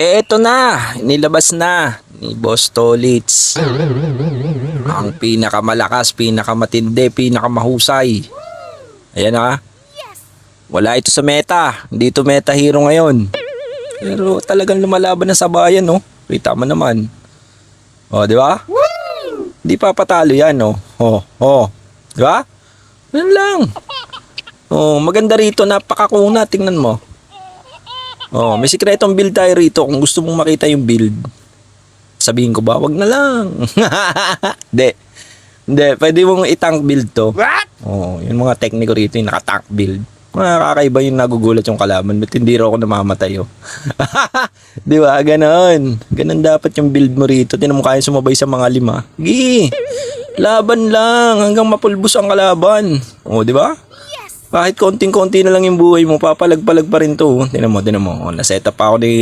Eto na, nilabas na ni Boss Tolits. Ang pinakamalakas, pinakamatindi, pinakamahusay. Ayan na. Wala ito sa meta. Hindi ito meta hero ngayon. Pero talagang lumalaban na sa bayan, no? Kita mo naman. O, di ba? Hindi papatalo yan, no? Di ba? Yan lang. Maganda rito, napakakuna, tingnan mo. May sikretong build tayo rito. Kung gusto mong makita yung build, sabihin ko ba, wag na lang. Hindi, pwede mong i-tank build to. What? Yung mga tekniko rito, yung naka-tank build. Kakaiba yung nagugulat yung kalaban. Ba't hindi raw ako namamatay, Di ba? Ganon. Ganon dapat yung build mo rito. Tinan mo kaya sumabay sa mga 5. Gi! Laban lang hanggang mapulbos ang kalaban. Di ba? Kahit konting-konti na lang yung buhay mo, papalag-palag pa rin to. Tinan mo. Naset up pa ako ni